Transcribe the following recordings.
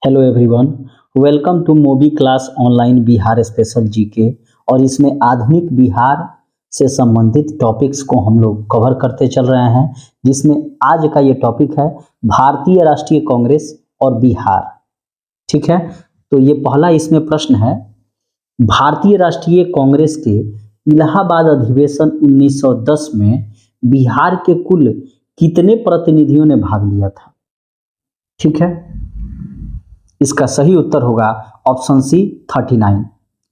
Hello everyone, welcome to Mobi class online Bihar special GK. और इसमें आधुनिक बिहार से संबंधित टॉपिक्स को हम लोग कवर करते चल रहे हैं, जिसमें आज का ये टॉपिक है भारतीय राष्ट्रीय कांग्रेस और बिहार। ठीक है, तो ये पहला इसमें प्रश्न है, भारतीय राष्ट्रीय कांग्रेस के इलाहाबाद अधिवेशन 1910 में बिहार के कुल कितने प्रतिनिधियों ने भाग लिया था। ठीक है, इसका सही उत्तर होगा ऑप्शन सी 39।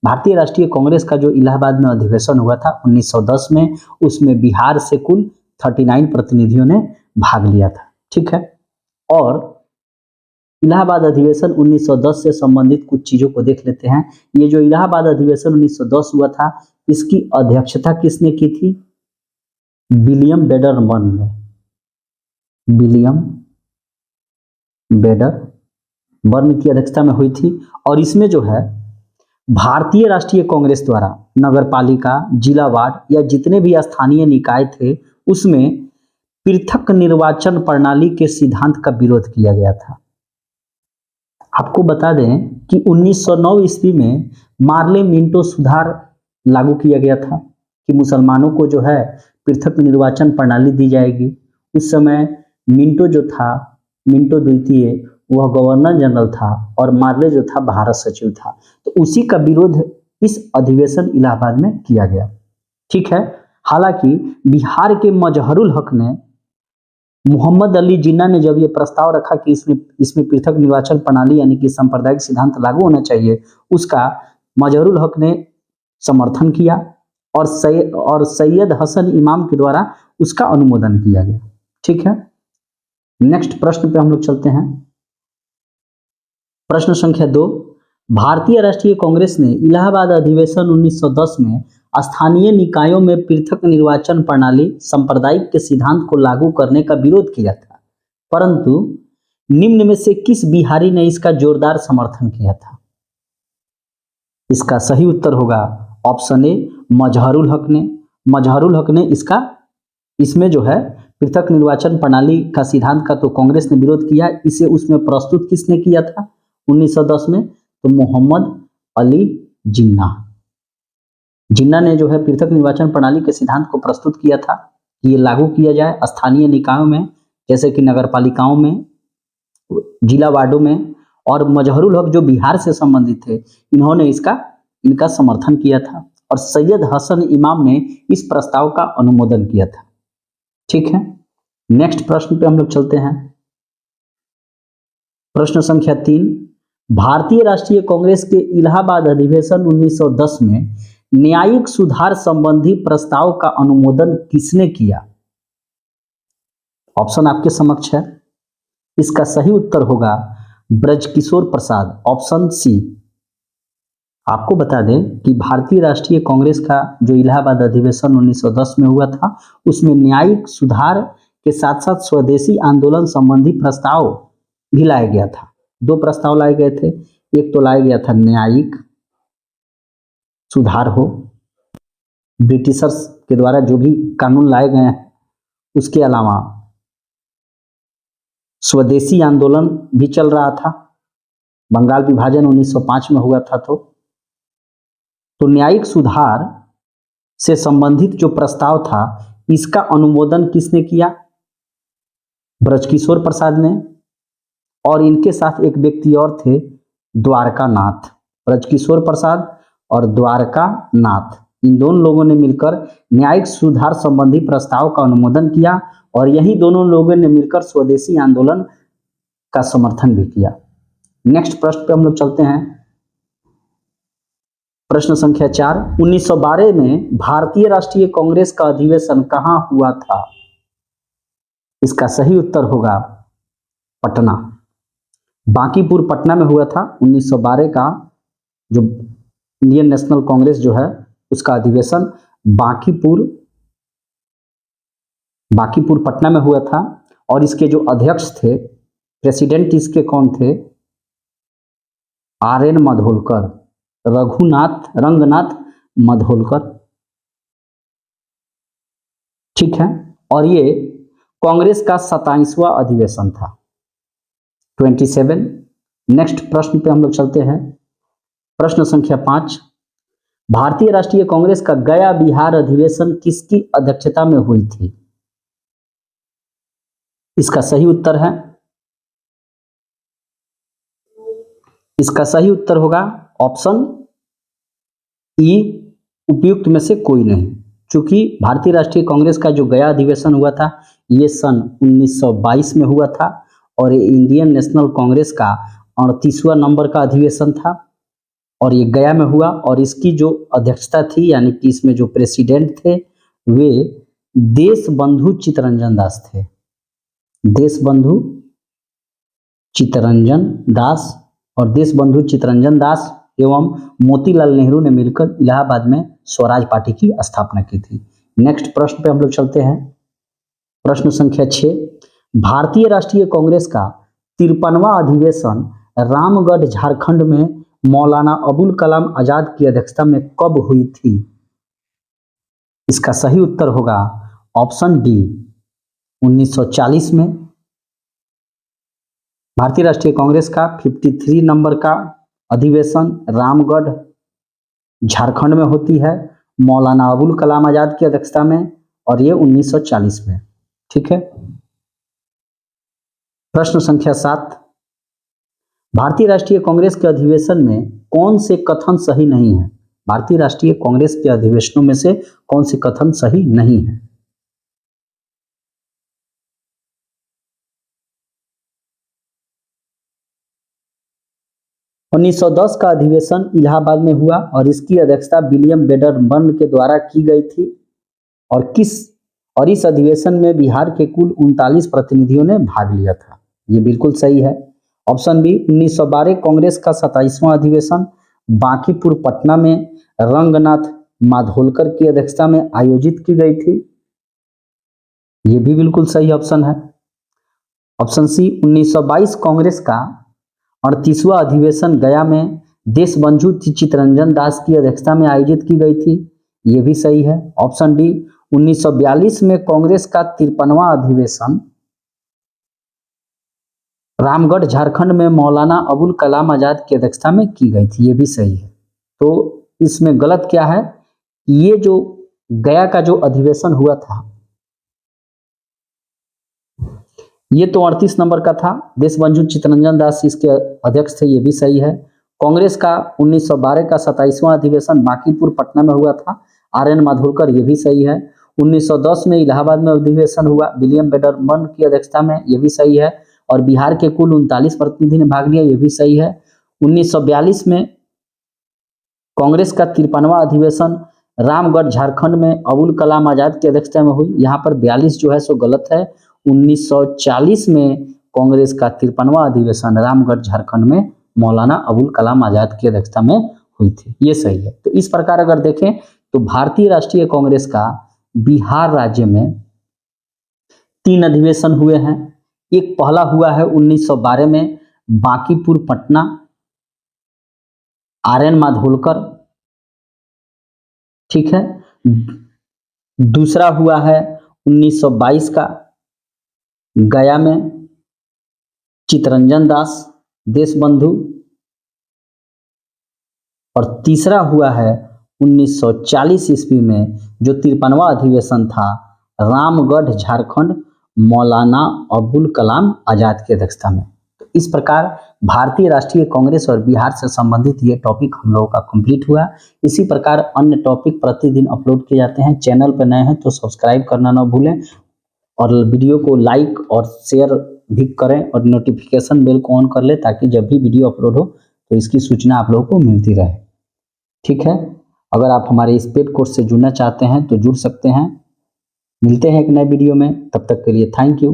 भारतीय राष्ट्रीय कांग्रेस का जो इलाहाबाद में अधिवेशन हुआ था 1910 में, उसमें बिहार से कुल 39 प्रतिनिधियों ने भाग लिया था। ठीक है, और इलाहाबाद अधिवेशन 1910 से संबंधित कुछ चीजों को देख लेते हैं। ये जो इलाहाबाद अधिवेशन 1910 हुआ था, इसकी अध्यक्षता किसने की थी? विलियम बेडरबर्न ने। विलियम बेडरबर्न की अध्यक्षता में हुई थी। और इसमें जो है भारतीय राष्ट्रीय कांग्रेस द्वारा नगर पालिका, जिला वार्ड या जितने भी स्थानीय निकाय थे, उसमें पृथक निर्वाचन प्रणाली के सिद्धांत का विरोध किया गया था। आपको बता दें कि 1909 ईस्वी में मार्ले मिंटो सुधार लागू किया गया था कि मुसलमानों को जो है पृथक निर्वाचन प्रणाली दी जाएगी। उस समय मिंटो जो था, मिंटो द्वितीय, वह गवर्नर जनरल था और मार्ले जो था भारत सचिव था। तो उसी का विरोध इस अधिवेशन इलाहाबाद में किया गया। ठीक है, हालांकि बिहार के मजहरुल हक ने, मोहम्मद अली जिन्ना ने जब ये प्रस्ताव रखा कि इसमें पृथक निर्वाचन प्रणाली यानी कि सांप्रदायिक सिद्धांत लागू होना चाहिए, उसका मजहरुल हक ने समर्थन किया और सैयद हसन इमाम के द्वारा उसका अनुमोदन किया गया। ठीक है, नेक्स्ट प्रश्न पे हम लोग चलते हैं। प्रश्न संख्या 2, भारतीय राष्ट्रीय कांग्रेस ने इलाहाबाद अधिवेशन 1910 में स्थानीय निकायों में पृथक निर्वाचन प्रणाली सांप्रदायिक के सिद्धांत को लागू करने का विरोध किया था, परंतु निम्न में से किस बिहारी ने इसका जोरदार समर्थन किया था? इसका सही उत्तर होगा ऑप्शन ए मजहरुल हक ने। मजहरुल हक ने इसमें जो है पृथक निर्वाचन प्रणाली का सिद्धांत का तो कांग्रेस ने विरोध किया, इसे उसमें प्रस्तुत किसने किया था 1910 में? तो मोहम्मद अली जिन्ना ने जो है पृथक निर्वाचन प्रणाली के सिद्धांत को प्रस्तुत किया था कि ये लागू किया जाए स्थानीय निकायों में, जैसे कि नगर पालिकाओं में, जिला वार्डों में। और मजहरुल हक जो बिहार से संबंधित थे, इन्होंने इनका समर्थन किया था और सैयद हसन इमाम ने इस प्रस्ताव का अनुमोदन किया था। ठीक है, नेक्स्ट प्रश्न पे हम लोग चलते हैं। प्रश्न संख्या 3, भारतीय राष्ट्रीय कांग्रेस के इलाहाबाद अधिवेशन 1910 में न्यायिक सुधार संबंधी प्रस्ताव का अनुमोदन किसने किया? ऑप्शन आपके समक्ष है। इसका सही उत्तर होगा ब्रजकिशोर प्रसाद, ऑप्शन सी। आपको बता दें कि भारतीय राष्ट्रीय कांग्रेस का जो इलाहाबाद अधिवेशन 1910 में हुआ था, उसमें न्यायिक सुधार के साथ साथ स्वदेशी आंदोलन संबंधी प्रस्ताव भी लाया गया था। 2 प्रस्ताव लाए गए थे। एक तो लाया गया था न्यायिक सुधार हो, ब्रिटिशर्स के द्वारा जो भी कानून लाए गए हैं, उसके अलावा स्वदेशी आंदोलन भी चल रहा था। बंगाल विभाजन 1905 में हुआ था। तो न्यायिक सुधार से संबंधित जो प्रस्ताव था, इसका अनुमोदन किसने किया? ब्रजकिशोर प्रसाद ने। और इनके साथ एक व्यक्ति और थे, द्वारकानाथ। ब्रजकिशोर प्रसाद और द्वारकानाथ, इन दोनों लोगों ने मिलकर न्यायिक सुधार संबंधी प्रस्ताव का अनुमोदन किया और यही दोनों लोगों ने मिलकर स्वदेशी आंदोलन का समर्थन भी किया। नेक्स्ट प्रश्न पे हम लोग चलते हैं। प्रश्न संख्या 4, 1912 में भारतीय राष्ट्रीय कांग्रेस का अधिवेशन कहां हुआ था? इसका सही उत्तर होगा पटना। बांकीपुर पटना में हुआ था 1912 का जो इंडियन नेशनल कांग्रेस जो है उसका अधिवेशन बांकीपुर पटना में हुआ था। और इसके जो अध्यक्ष थे, प्रेसिडेंट इसके कौन थे? RN माधोलकर, रंगनाथ माधोलकर। ठीक है, और ये कांग्रेस का 27वां अधिवेशन था। 27 नेक्स्ट प्रश्न पे हम लोग चलते हैं। प्रश्न संख्या 5, भारतीय राष्ट्रीय कांग्रेस का गया बिहार अधिवेशन किसकी अध्यक्षता में हुई थी? इसका सही उत्तर होगा ऑप्शन ई, उपयुक्त में से कोई नहीं। चूंकि भारतीय राष्ट्रीय कांग्रेस का जो गया अधिवेशन हुआ था ये सन 1922 में हुआ था और ये इंडियन नेशनल कांग्रेस का 38वां नंबर का अधिवेशन था और ये गया में हुआ और इसकी जो अध्यक्षता थी यानी कि इसमें जो प्रेसिडेंट थे वे देशबंधु चित्तरंजन दास थे। देशबंधु चित्तरंजन दास और देशबंधु चित्तरंजन दास एवं मोतीलाल नेहरू ने मिलकर इलाहाबाद में स्वराज पार्टी की स्थापना की थी। नेक्स्ट प्रश्न पे हम लोग चलते हैं। प्रश्न संख्या 6, भारतीय राष्ट्रीय कांग्रेस का 53वां अधिवेशन रामगढ़ झारखंड में मौलाना अबुल कलाम आजाद की अध्यक्षता में कब हुई थी? इसका सही उत्तर होगा ऑप्शन डी, 1940 में। भारतीय राष्ट्रीय कांग्रेस का 53 नंबर का अधिवेशन रामगढ़ झारखंड में होती है मौलाना अबुल कलाम आजाद की अध्यक्षता में और ये 1940 में। ठीक है। प्रश्न संख्या 7, भारतीय राष्ट्रीय कांग्रेस के अधिवेशन में कौन से कथन सही नहीं है? भारतीय राष्ट्रीय कांग्रेस के अधिवेशनों में से कौन से कथन सही नहीं है? उन्नीस सौ 10 का अधिवेशन इलाहाबाद में हुआ और इसकी अध्यक्षता विलियम बेडरबर्न के द्वारा की गई थी और इस अधिवेशन में बिहार के कुल 39 प्रतिनिधियों ने भाग लिया था। ये बिल्कुल सही है। ऑप्शन बी, 1912 कांग्रेस का 27वां अधिवेशन बांकीपुर पटना में रंगनाथ माधोलकर की अध्यक्षता में आयोजित की गई थी। ये भी बिल्कुल सही ऑप्शन है। ऑप्शन सी, 1922 कांग्रेस का 38वां अधिवेशन गया में देशबंधु चित्तरंजन दास की अध्यक्षता में आयोजित की गई थी। ये भी सही है। ऑप्शन डी, 1942 में कांग्रेस का 53वां अधिवेशन रामगढ़ झारखंड में मौलाना अबुल कलाम आजाद की अध्यक्षता में की गई थी। ये भी सही है। तो इसमें गलत क्या है? ये जो गया का जो अधिवेशन हुआ था ये तो 38 नंबर का था। देशबंधु चित्तरंजन दास इसके अध्यक्ष थे। ये भी सही है। कांग्रेस का 1912 का 27वां अधिवेशन बांकीपुर पटना में हुआ था, RN माधोलकर। ये भी सही है। 1910 में इलाहाबाद में अधिवेशन हुआ विलियम बेडरबर्न की अध्यक्षता में। ये भी सही है। और बिहार के कुल 39 प्रतिनिधि ने भाग लिया। ये भी सही है। 1942 में कांग्रेस का 53वां अधिवेशन रामगढ़ झारखंड में अबुल कलाम आजाद की अध्यक्षता में हुई। यहाँ पर 42 जो है सो गलत है। 1940 में कांग्रेस का 53वां अधिवेशन रामगढ़ झारखंड में मौलाना अबुल कलाम आजाद की अध्यक्षता में हुई थी। ये सही है। तो इस प्रकार अगर देखें तो भारतीय राष्ट्रीय कांग्रेस का बिहार राज्य में 3 अधिवेशन हुए हैं। एक पहला हुआ है 1912 में बांकीपुर पटना, RN माधोलकर। ठीक है। दूसरा हुआ है 1922 का गया में चित्तरंजन दास देशबंधु और तीसरा हुआ है 1940 ईस्वी में जो 53वां अधिवेशन था रामगढ़ झारखंड मौलाना अबुल कलाम आजाद की अध्यक्षता में। तो इस प्रकार भारतीय राष्ट्रीय कांग्रेस और बिहार से संबंधित ये टॉपिक हम लोगों का कंप्लीट हुआ। इसी प्रकार अन्य टॉपिक प्रतिदिन अपलोड किए जाते हैं। चैनल पर नए हैं तो सब्सक्राइब करना ना भूलें और वीडियो को लाइक और शेयर भी करें और नोटिफिकेशन बेल को ऑन कर लें ताकि जब भी वीडियो अपलोड हो तो इसकी सूचना आप लोगों को मिलती रहे। ठीक है। अगर आप हमारे इस पेड कोर्स से जुड़ना चाहते हैं तो जुड़ सकते हैं। मिलते हैं एक नए वीडियो में, तब तक के लिए थैंक यू।